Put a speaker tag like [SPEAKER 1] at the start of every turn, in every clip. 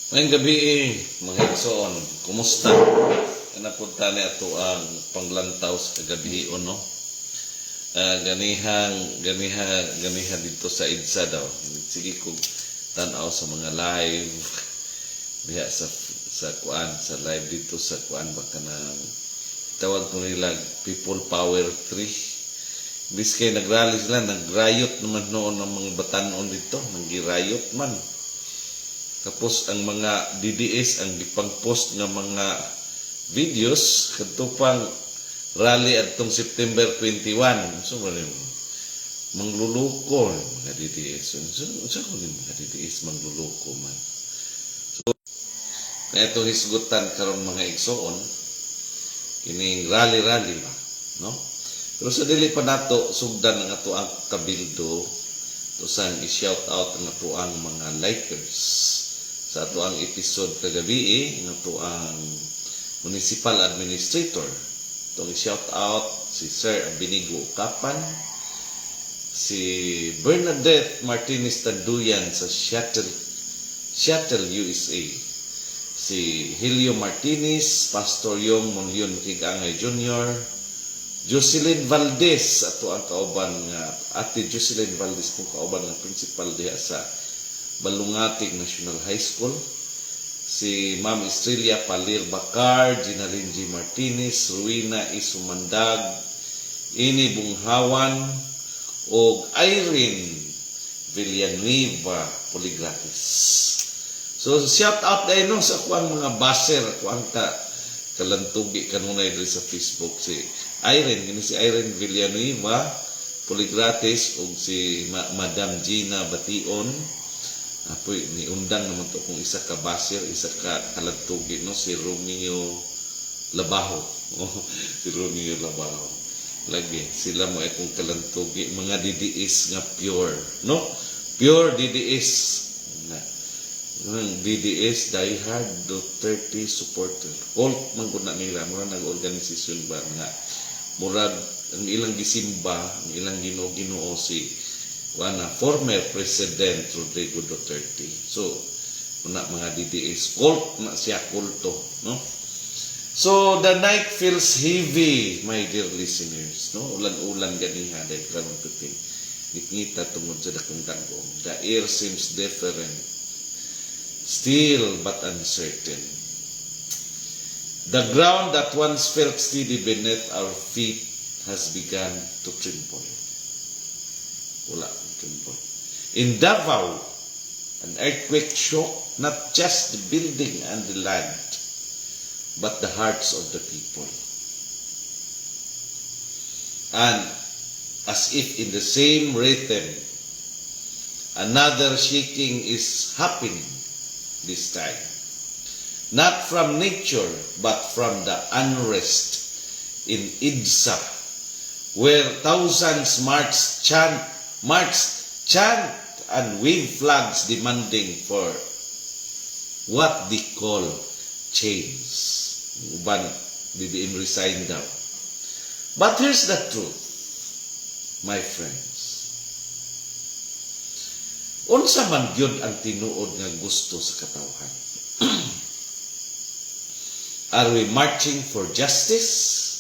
[SPEAKER 1] Ngayong gabi mga igsoon, kumusta? Napunta ni ato ang panglantaw sa kagabi no? Ganiha dito sa EDSA daw. Sige kong tanaw sa mga live diha sa live dito sa kuan baka na tawag ko nila People Power 3. Biskay nagrally sila, nagrayot naman noon ng mga batanon dito, nagirayot man. Tapos ang mga DDS ang gipang-post nga mga videos kadto pang rally adtong September 21. So mangluluko mga DDS. So ko ni mga DDS mangluluko man. So ito hisgutan karon mga igsoon kining rally ba, no? Pero sa dili pa nato sugdan ang ato ang kabildo to sang i-shout out ang ato ang mga likers sa ato ang episode kagabi ng ato ang municipal administrator. Itong i-shout out si Sir Abinigo Kapan, si Bernadette Martinez Tanduyan sa Seattle, USA, si Helio Martinez, Pastor Yong Monleon Kigangay Jr., Jocelyn Valdez, ato ang kauban nga ate Jocelyn Valdez kung kauban nga principal diha sa Balungatig National High School, si Ma'am Estrella Palir Bacar, Ginaline G. Martinez, Ruina Isumandag, Ini Bunghawan, o Irene Villanueva Poligratis. So shout out dahil no, sa kuang mga baser, kuang kalantugi kanunay dito sa Facebook si Irene, si Irene Villanueva Poligratis ug si Madam Gina Bation. Apoy ni undang naman to kung isa ka baser, isa ka kalantugi no, si Romeo Labaho. Si Romeo Labaho. Lagi sila mo ay kung kalantugi mga DDS nga pure, no? Pure DDS. DDS diehard Duterte supporter. All man gud na nila mura nag-organisasyon ba nga murag ang ilang gisimba, ang ilang Ginoo si former President Rodrigo Duterte. So una mga DDS cult na siya kulto, no? So the night feels heavy, my dear listeners, no? Ulan-ulan ganiha dahil karon puting ngita tungod sa dakong dagom. The air seems different. Still but uncertain. The ground that once felt steady beneath our feet has begun to tremble. Wala, tremble. In Davao, an earthquake shook not just the building and the land, but the hearts of the people. And as if in the same rhythm, another shaking is happening this time. Not from nature, but from the unrest in EDSA, where thousands march, chant, and wave flags demanding for what they call change. Uban, BBM resign daw. But here's the truth, my friends. Unsa man gyud ang tinuod nga gusto sa katawhan? Are we marching for justice?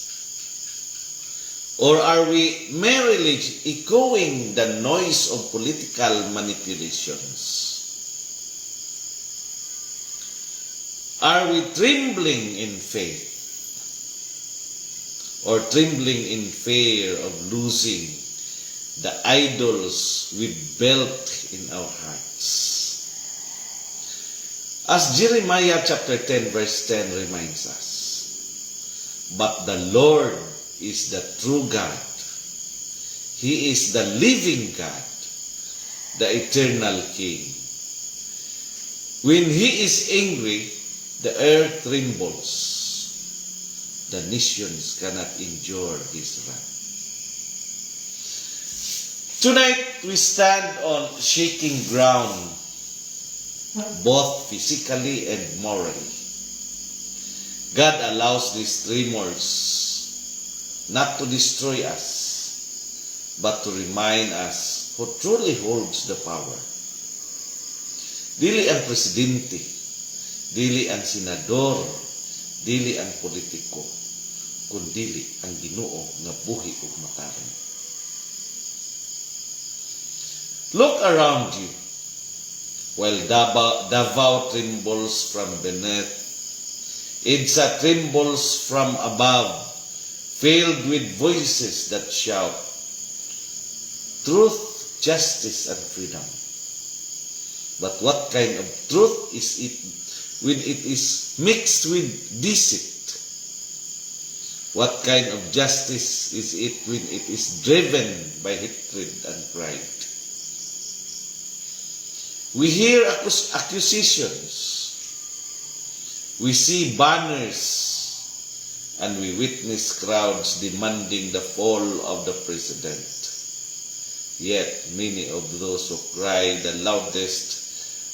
[SPEAKER 1] Or are we merely echoing the noise of political manipulations? Are we trembling in faith? Or trembling in fear of losing the idols we built in our hearts? As Jeremiah chapter 10 verse 10 reminds us, but the Lord is the true God. He is the living God, the eternal King. When He is angry, the earth trembles. The nations cannot endure His wrath. Tonight, we stand on shaking ground, both physically and morally. God allows these tremors not to destroy us, but to remind us who truly holds the power. Dili ang presidente, dili ang senador, dili ang politiko, kundili ang Ginoo nga buhi ug matarong. Look around you, while Davao trembles from beneath, Edsa trembles from above, filled with voices that shout, truth, justice, and freedom. But what kind of truth is it when it is mixed with deceit? What kind of justice is it when it is driven by hatred and pride? We hear accusations. We see banners, and we witness crowds demanding the fall of the president. Yet many of those who cry the loudest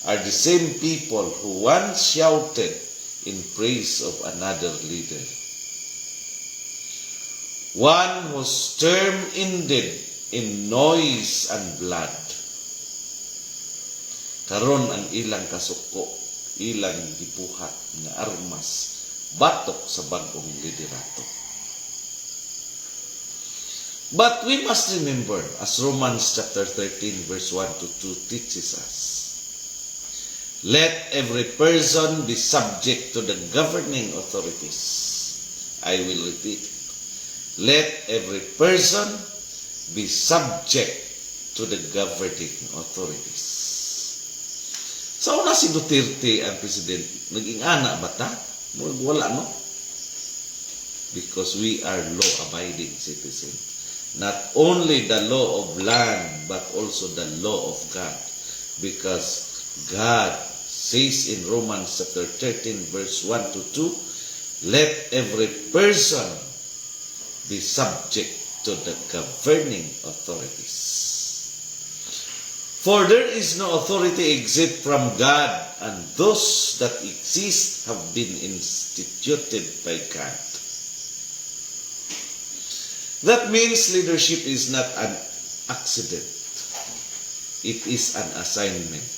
[SPEAKER 1] are the same people who once shouted in praise of another leader. One whose term ended in noise and blood. Karon ang ilang kasuko, ilang gibuhat nga armas, batok sa bagong liderato. But we must remember, as Romans chapter 13 verse 1 to 2 teaches us, let every person be subject to the governing authorities. I will repeat. Let every person be subject to the governing authorities. Sa una si Duterte ang president, naging-ana ba ta? Wala, no? Because we are law-abiding citizens. Not only the law of land, but also the law of God. Because God says in Romans chapter 13, verse 1 to 2, let every person be subject to the governing authorities. For there is no authority except from God, and those that exist have been instituted by God. That means leadership is not an accident. It is an assignment.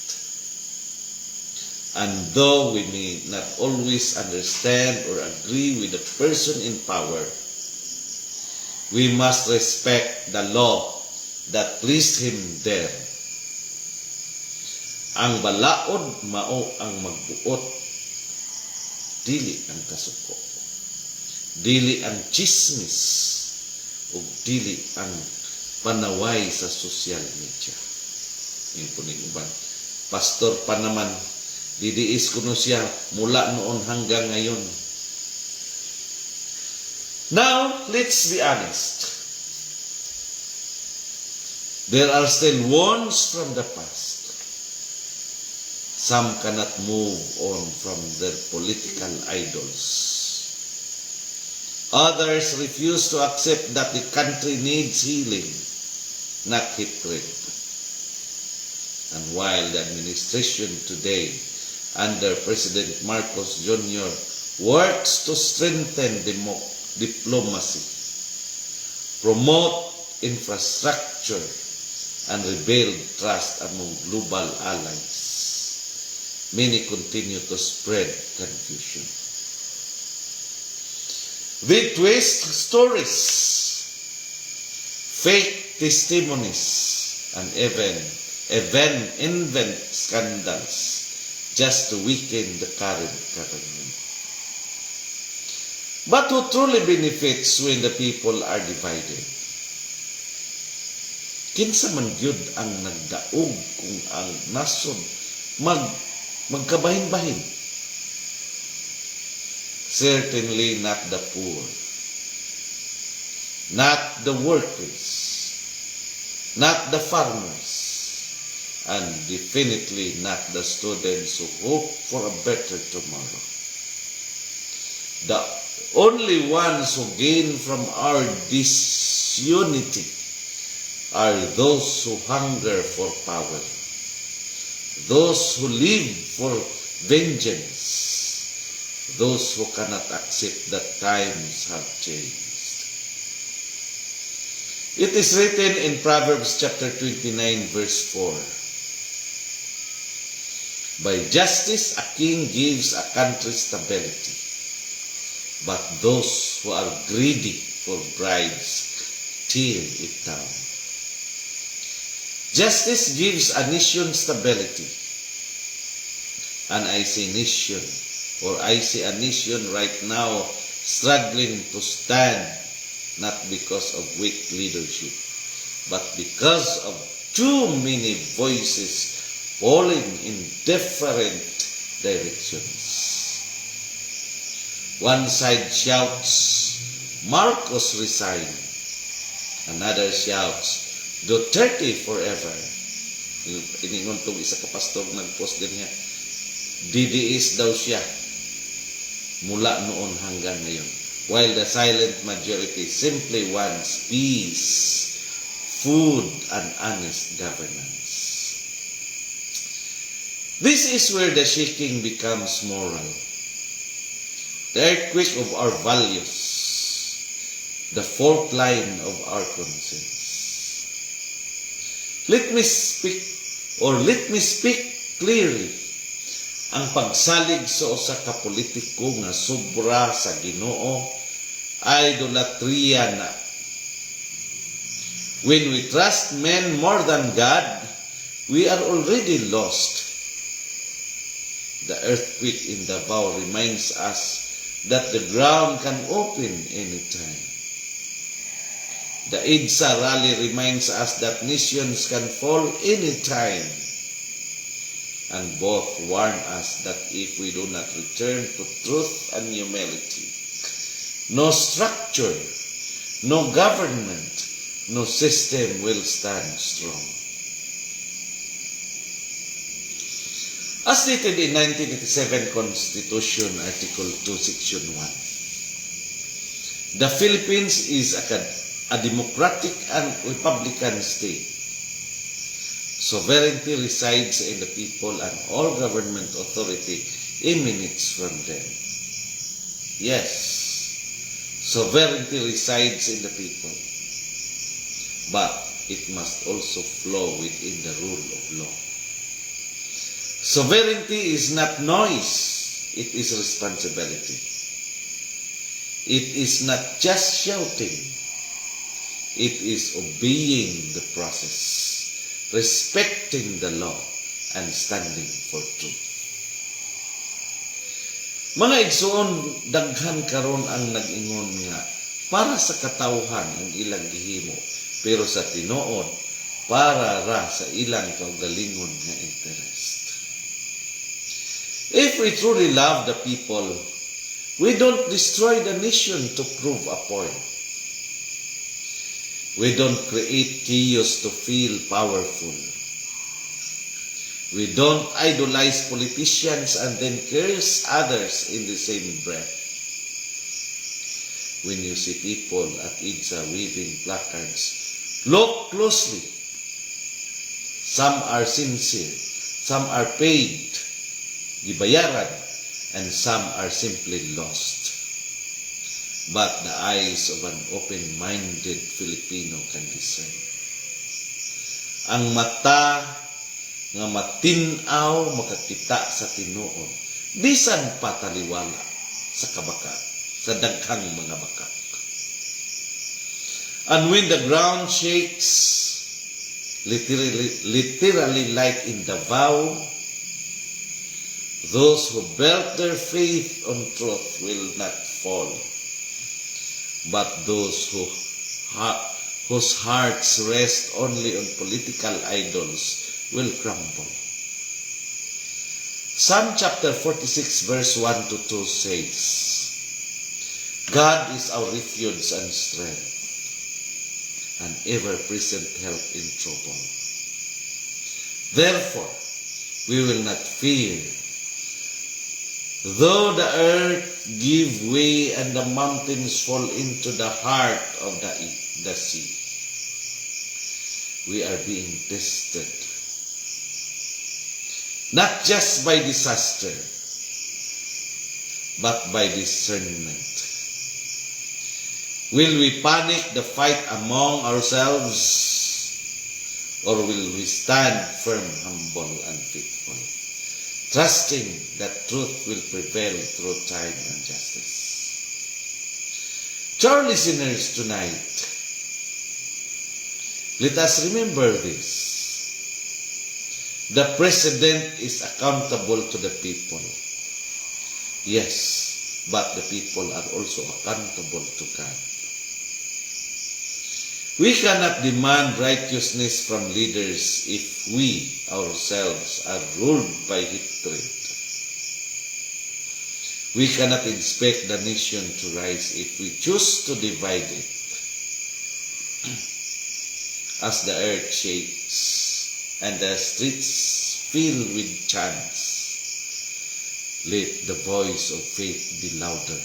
[SPEAKER 1] And though we may not always understand or agree with the person in power, we must respect the law that placed him there. Ang balaod mao ang magbuot, dili ang kasuko, dili ang chismis, ug dili ang panaway sa social media. Yung puning uban, pastor pa naman, didiis kuno siya mula noon hanggang ngayon. Now, let's be honest. There are still wounds from the past. Some cannot move on from their political idols. Others refuse to accept that the country needs healing, not hatred. And while the administration today, under President Marcos Jr., works to strengthen diplomacy, promote infrastructure, and rebuild trust among global allies, many continue to spread confusion. They twist stories, fake testimonies, and even invent scandals just to weaken the current government. But who truly benefits when the people are divided? Kinsa man gyud ang nagdaog kung ang nasod magkabahin-bahin? Certainly not the poor, not the workers, not the farmers, and definitely not the students who hope for a better tomorrow. The only ones who gain from our disunity are those who hunger for power, those who live for vengeance, those who cannot accept that times have changed. It is written in Proverbs chapter 29 verse 4, By justice, a king gives a country stability. But those who are greedy for bribes tear it down. Justice gives a nation stability. And I say nation, or I see a nation right now struggling to stand, not because of weak leadership, but because of too many voices falling in different directions. One side shouts, Marcos resign. Another shouts, Duterte forever. Iningon tong isa ka pastor nag-post din niya. DDS daw siya mula noon hanggang ngayon. While the silent majority simply wants peace, food, and honest governance. This is where the shaking becomes moral. The earthquake of our values, the fault line of our conscience. Let me speak clearly. Ang pagsalig sa usa ka politiko nga sobra sa Ginoo, idolatria na. When we trust men more than God, we are already lost. The earthquake in Davao reminds us that the ground can open anytime. The EDSA rally reminds us that nations can fall anytime. And both warn us that if we do not return to truth and humility, no structure, no government, no system will stand strong. As stated in 1987 Constitution, Article 2, Section 1, the Philippines is a democratic and republican state. Sovereignty resides in the people and all government authority emanates from them. Yes, sovereignty resides in the people, but it must also flow within the rule of law. Sovereignty is not noise, it is responsibility. It is not just shouting, it is obeying the process, respecting the law, and standing for truth. Mga igsoon, daghan karon ang nag-ingon nga, para sa katawhan ang ilang gihimo, pero sa tinuod, para ra sa ilang kaugalingon nga interest. If we truly love the people, we don't destroy the nation to prove a point. We don't create chaos to feel powerful. We don't idolize politicians and then curse others in the same breath. When you see people at EDSA waving placards, look closely. Some are sincere, some are paid, gibayaran, and some are simply lost. But the eyes of an open-minded Filipino can discern. Ang mata nga matinaw makakita sa tinuod, bisan pataliwala sa kabaka, sa daghang mga bakak. And when the ground shakes, literally like in Davao, those who built their faith on truth will not fall, but those whose hearts rest only on political idols will crumble. Psalm chapter 46 verse 1 to 2 says, God is our refuge and strength, an ever-present help in trouble. Therefore, we will not fear, though the earth give way and the mountains fall into the heart of the sea. We are being tested, not just by disaster, but by discernment. Will we panic the fight among ourselves, or will we stand firm, humble, and faithful? trusting that truth will prevail through time and justice. To our listeners tonight, let us remember this. The President is accountable to the people. Yes, but the people are also accountable to God. We cannot demand righteousness from leaders if we ourselves are ruled by hatred. We cannot expect the nation to rise if we choose to divide it. As the earth shakes and the streets fill with chants, let the voice of faith be louder.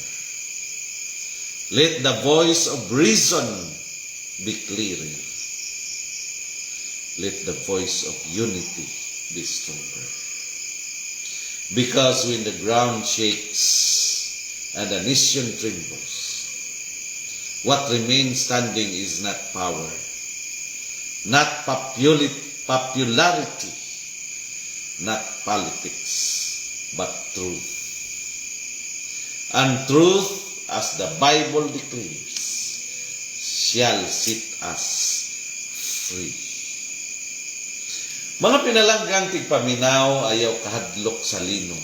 [SPEAKER 1] Let the voice of reason be clearer. Let the voice of unity be stronger. Because when the ground shakes and the nation trembles, what remains standing is not power, not popularity, not politics, but truth. And truth, as the Bible declares, shall set us free. Mga pinalanggang tigpaminaw, ayaw kahadlok sa linom,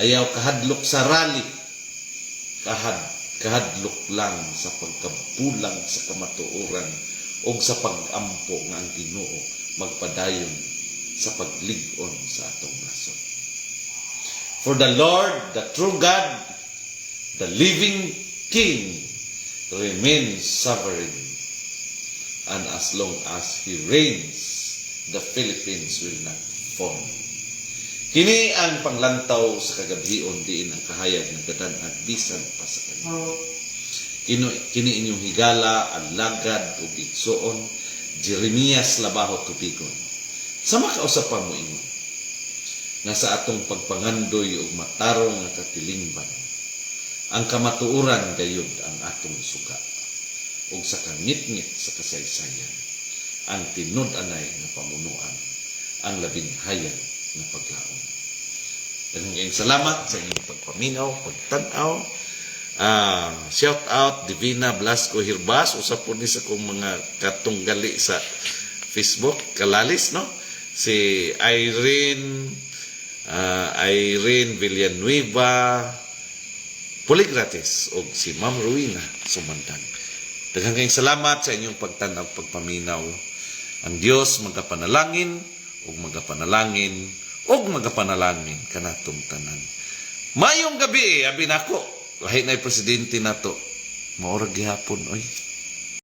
[SPEAKER 1] ayaw kahadlok sa rally, kahadlok lang sa pagkabulang sa kamatuoran o sa pag-ampo ng ang Ginoo magpadayon sa paglig-on sa atong nasod. For the Lord, the true God, the living King, remains sovereign, and as long as He reigns, the Philippines will not fall. Kini ang panglantaw sa kagabion diin ang kahayag ng gadan at bisan pa sa kanya. Kini inyong higala, alagad ug igsuon, Jeremias Labaho Tubigon. Sa makausapan mo ingon, nga sa atong pagpangandoy ug matarong nga katilingban, ang kamatuuran gayud ang atong suga, ug sa kangit-ngit sa kasaysayan, ang tinud-anay na pamunuan, ang labing hayag na paglaom. Daghang salamat sa inyong pagpaminaw, pagtanaw. Shout out Divina Blasco Hirbas, usap po ni sa kong mga katunggali sa Facebook, kalalis, no? Si Irene Villanueva Poligrates o si Ma'am Ruina Sumandang. Daghang salamat sa inyong pagtanaw, pagpaminaw. Ang Dios magapanalangin ug magapanalangin kanatong tanan. Mayong gabi abi nako. Lahi na presidente nato. Maorag gihapon oy.